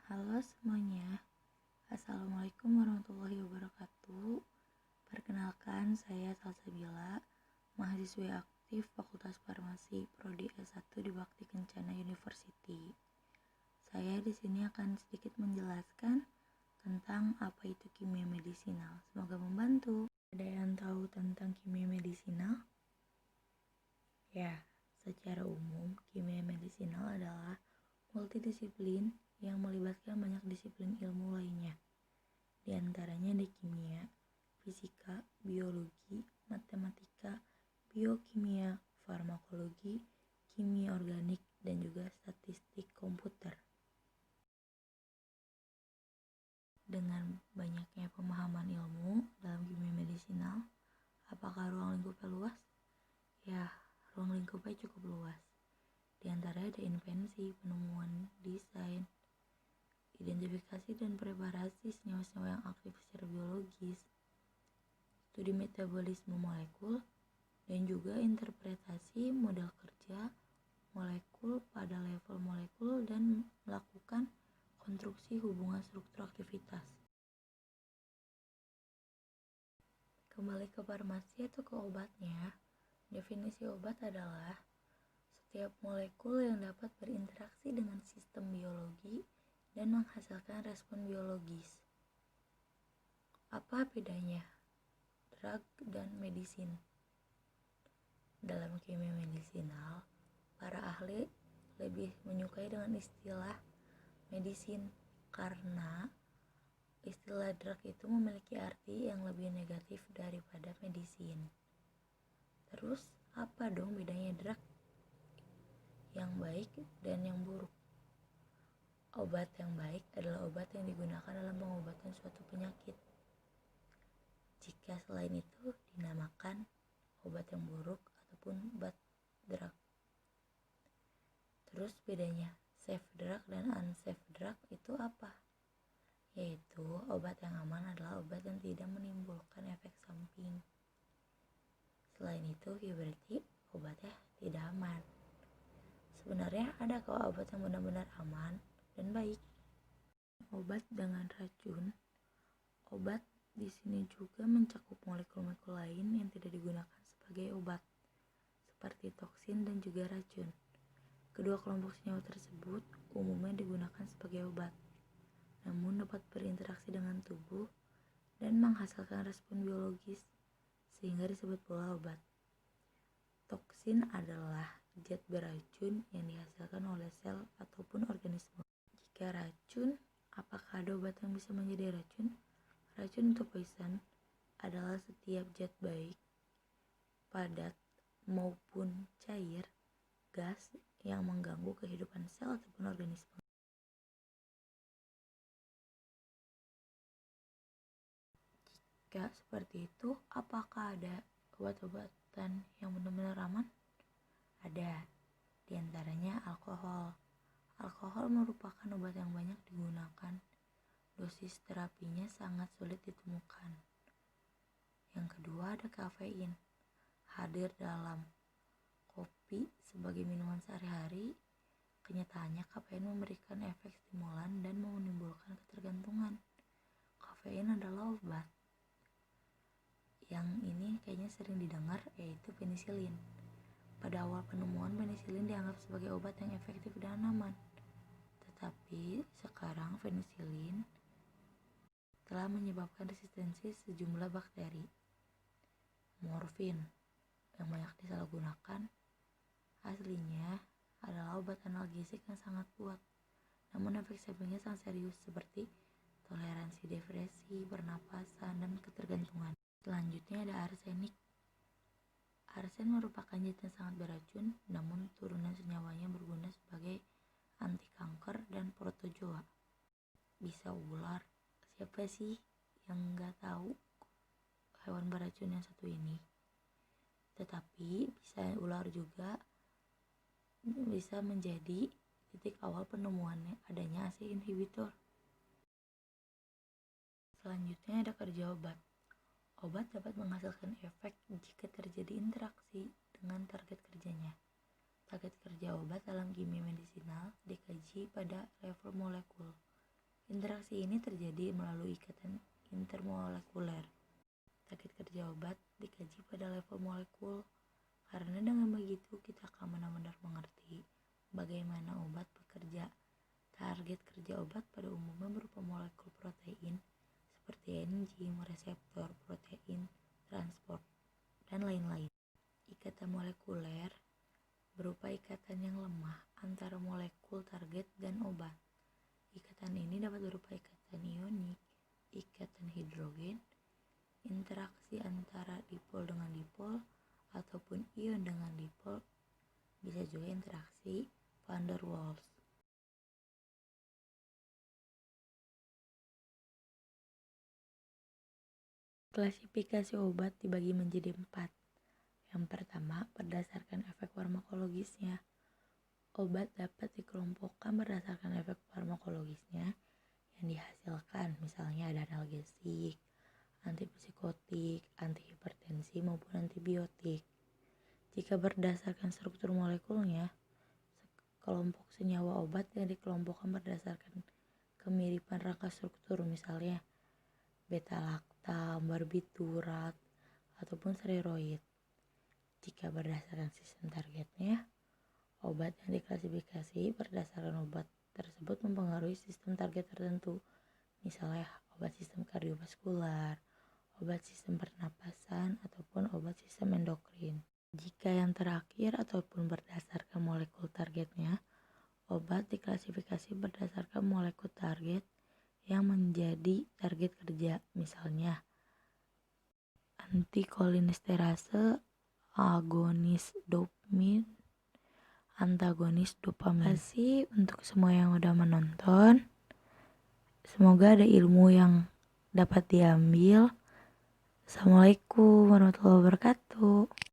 Halo semuanya, Assalamualaikum warahmatullahi wabarakatuh. Perkenalkan, saya Salsabila, mahasiswi aktif Fakultas Farmasi Prodi S1 di Bakti Kencana University. Saya di sini akan sedikit menjelaskan tentang apa itu kimia medisinal. Semoga membantu. Ada yang tahu tentang kimia medisinal? Ya, secara umum, kimia medisinal adalah multidisiplin yang melibatkan banyak disiplin ilmu lainnya. Di antaranya ada kimia, fisika, biologi, matematika, biokimia, farmakologi, kimia organik, dan juga statistik komputer. Dengan banyaknya pemahaman ilmu dalam kimia medisinal, apakah ruang lingkupnya luas? Ya, ruang lingkupnya cukup luas. Di antaranya ada invensi, penemuan, desain, identifikasi dan preparasi senyawa-senyawa yang aktif secara biologis, studi metabolisme molekul, dan juga interpretasi model kerja molekul pada level molekul dan melakukan konstruksi hubungan struktur aktivitas. Kembali ke farmasi atau ke obatnya, definisi obat adalah setiap molekul yang dapat berinteraksi dengan sistem biologi dan menghasilkan respon biologis. Apa bedanya drug dan medisin? Dalam kimia medisinal, para ahli lebih menyukai dengan istilah medisin karena istilah drug itu memiliki arti yang lebih negatif daripada medisin. Terus, apa dong bedanya drug yang baik dan yang buruk? Obat yang baik adalah obat yang digunakan dalam pengobatan suatu penyakit. Jika selain itu dinamakan obat yang buruk ataupun bad drug. Terus bedanya safe drug dan unsafe drug itu apa? Yaitu obat yang aman adalah obat yang tidak menimbulkan efek samping. Selain itu ya berarti obatnya tidak aman. Sebenarnya ada kok obat yang benar-benar aman dan baik. Obat dengan racun. Obat di sini juga mencakup molekul-molekul lain yang tidak digunakan sebagai obat, seperti toksin dan juga racun. Kedua kelompok senyawa tersebut umumnya digunakan sebagai obat, namun dapat berinteraksi dengan tubuh dan menghasilkan respon biologis, sehingga disebut pula obat. Toksin adalah zat beracun yang dihasilkan oleh sel ataupun organisme. Jika racun, apakah ada obat yang bisa menjadi racun? Racun atau poison adalah setiap zat baik, padat, maupun cair, gas yang mengganggu kehidupan sel ataupun organisme. Jika seperti itu, apakah ada obat-obatan yang benar-benar aman? Ada, diantaranya alkohol. Alkohol merupakan obat yang banyak digunakan. Dosis terapinya sangat sulit ditemukan. Yang kedua ada kafein. Hadir dalam kopi sebagai minuman sehari-hari. Kenyataannya kafein memberikan efek stimulan dan menimbulkan ketergantungan. Kafein adalah obat. Yang ini kayaknya sering didengar, yaitu penisilin. Pada awal penemuan, penisilin dianggap sebagai obat yang efektif dan aman. Tetapi sekarang penisilin telah menyebabkan resistensi sejumlah bakteri. Morfin yang banyak disalahgunakan aslinya adalah obat analgesik yang sangat kuat, namun efek sampingnya sangat serius seperti toleransi depresi, pernapasan, dan ketergantungan. Selanjutnya ada arsenik. Arsen merupakan zat yang sangat beracun, namun turunan senyawanya berguna sebagai anti kanker dan protozoa. Bisa ular. Siapa sih yang nggak tahu hewan beracun yang satu ini? Tetapi bisa ular juga bisa menjadi titik awal penemuannya adanya ACE inhibitor. Selanjutnya ada kerja obat. Obat dapat menghasilkan efek jika terjadi interaksi dengan target kerjanya. Target kerja obat dalam kimia medisinal dikaji pada level molekul. Interaksi ini terjadi melalui ikatan intermolekuler. Target kerja obat dikaji pada level molekul, karena dengan begitu kita akan benar-benar mengerti bagaimana obat bekerja. Target kerja obat pada umumnya berupa molekul protein seperti enzim, reseptor, protein, transport, dan lain-lain. Ikatan molekuler berupa ikatan yang lemah antara molekul target dan obat. Ikatan ini dapat berupa ikatan ionik, ikatan hidrogen, interaksi antara dipol dengan dipol, ataupun ion dengan dipol, bisa juga interaksi van der Waals. Klasifikasi obat dibagi menjadi 4. Yang pertama, berdasarkan efek farmakologisnya. Obat dapat dikelompokkan berdasarkan efek farmakologisnya yang dihasilkan, misalnya ada analgesik, antipsikotik, antihipertensi maupun antibiotik. Jika berdasarkan struktur molekulnya, kelompok senyawa obat yang dikelompokkan berdasarkan kemiripan rangka struktur, misalnya beta-laktam, barbiturat, ataupun steroid. Jika berdasarkan sistem targetnya, obat yang diklasifikasi berdasarkan obat tersebut mempengaruhi sistem target tertentu, misalnya obat sistem kardiovaskular, obat sistem pernapasan, ataupun obat sistem endokrin. Jika yang terakhir ataupun berdasarkan molekul targetnya, obat diklasifikasi berdasarkan molekul target yang menjadi target kerja, misalnya antikolinesterase, agonis dopamine, antagonis dopamin. Terima kasih untuk semua yang udah menonton. Semoga ada ilmu yang dapat diambil. Assalamualaikum warahmatullahi wabarakatuh.